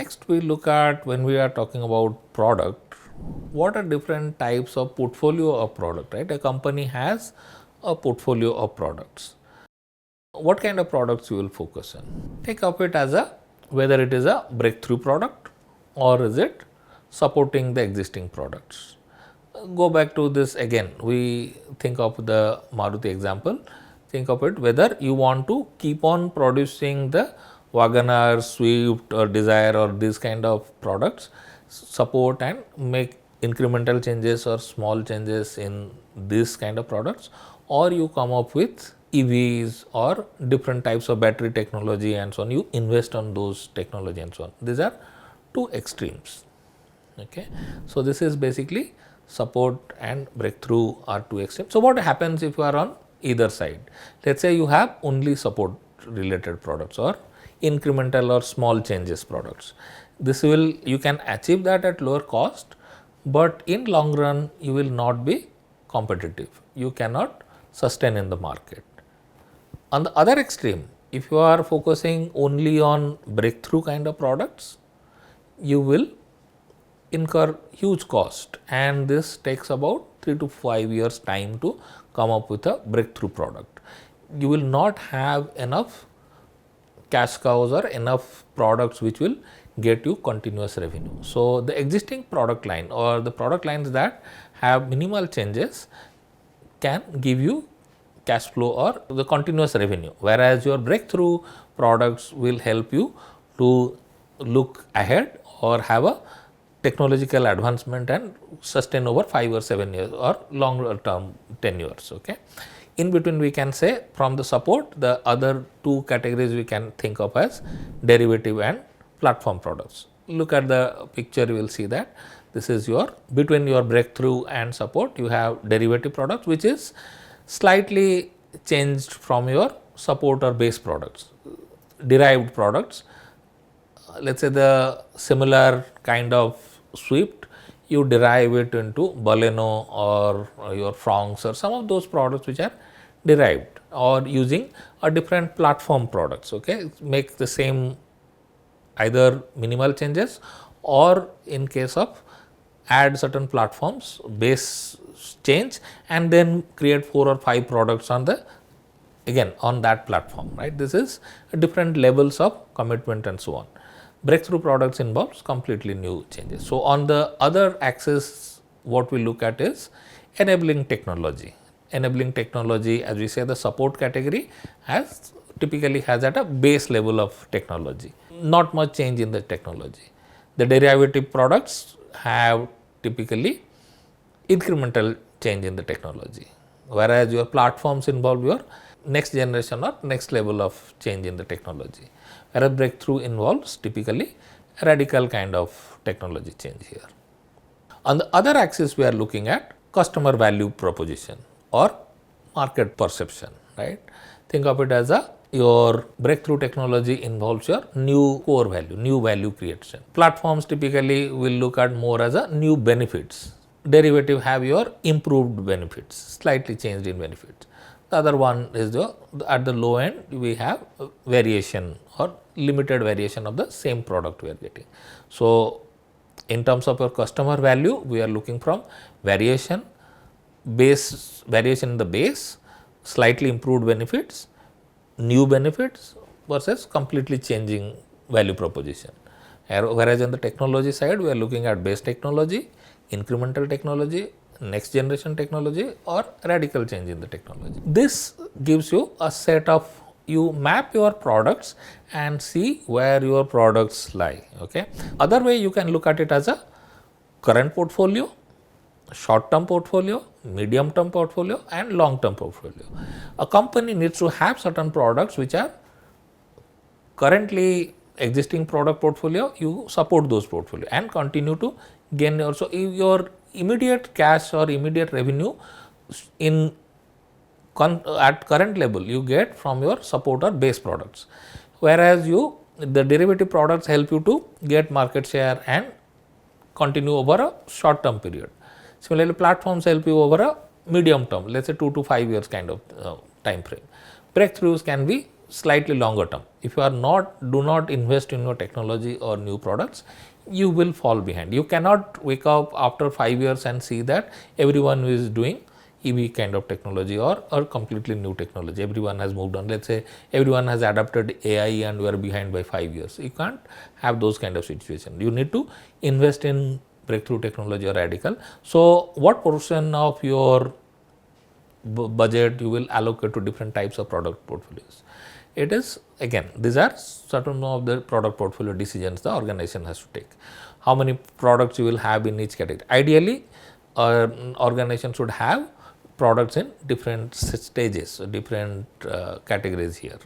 Next, we look at when we are talking about product, what are different types of portfolio of product, right? A company has a portfolio of products. What kind of products you will focus on? Think of it as whether it is a breakthrough product or is it supporting the existing products. Go back to this again. We think of the Maruti example. Think of it whether you want to keep on producing the WagonR, Swift or Dzire or these kind of products, support and make incremental changes or small changes in this kind of products, or you come up with EVs or different types of battery technology and so on. You invest on those technology and so on. These are two extremes. Okay. So, this is basically support and breakthrough are two extremes. So, what happens if you are on either side? Let us say you have only support related products or incremental or small changes products. This will, you can achieve that at lower cost, but in long run you will not be competitive. You cannot sustain in the market. On the other extreme, if you are focusing only on breakthrough kind of products, you will incur huge cost, and this takes about 3 to 5 years time to come up with a breakthrough product. You will not have enough cash cows or enough products which will get you continuous revenue. So, the existing product line or the product lines that have minimal changes can give you cash flow or the continuous revenue, whereas your breakthrough products will help you to look ahead or have a technological advancement and sustain over 5 or 7 years or longer term 10 years. Okay. In between, we can say from the support, the other two categories we can think of as derivative and platform products. Look at the picture, you will see that this is your, between your breakthrough and support, you have derivative products which is slightly changed from your support or base products, derived products. Let us say the similar kind of Swift, you derive it into Baleno or your Fronx or some of those products which are derived, or using a different platform products. Okay, make the same either minimal changes or in case of add certain platforms base change and then create 4 or 5 products on the again on that platform, right. This is different levels of commitment and so on. Breakthrough products involves completely new changes. So, on the other axis, what we look at is enabling technology. Enabling technology, as we say, the support category has typically has at a base level of technology, not much change in the technology. The derivative products have typically incremental change in the technology, whereas your platforms involve your next generation or next level of change in the technology, whereas breakthrough involves typically a radical kind of technology change here. On the other axis, we are looking at customer value proposition or market perception, right. Think of it as your breakthrough technology involves your new core value, new value creation. Platforms typically will look at more as a new benefits. Derivative have your improved benefits, slightly changed in benefits. The other one is at the low end, we have variation or limited variation of the same product we are getting. So, in terms of your customer value, we are looking from variation, variation in the base, slightly improved benefits, new benefits versus completely changing value proposition. Whereas on the technology side, we are looking at base technology, incremental technology, next generation technology or radical change in the technology. This gives you a set of, you map your products and see where your products lie. Okay. Other way you can look at it as a current portfolio, short term portfolio, medium term portfolio and long term portfolio. A company needs to have certain products which are currently existing product portfolio, you support those portfolio and continue to gain also your immediate cash or immediate revenue in at current level you get from your support or base products, whereas the derivative products help you to get market share and continue over a short term period. Similarly, platforms help you over a medium term, let us say 2 to 5 years kind of time frame. Breakthroughs can be slightly longer term. If you are do not invest in your technology or new products, you will fall behind. You cannot wake up after 5 years and see that everyone is doing EV kind of technology or completely new technology. Everyone has moved on. Let's say everyone has adopted AI and we are behind by 5 years. You can't have those kind of situation. You need to invest in breakthrough technology or radical. So what portion of your budget you will allocate to different types of product portfolios? It is, again, these are certain of the product portfolio decisions the organization has to take. How many products you will have in each category? Ideally, an organization should have products in different stages, different categories here.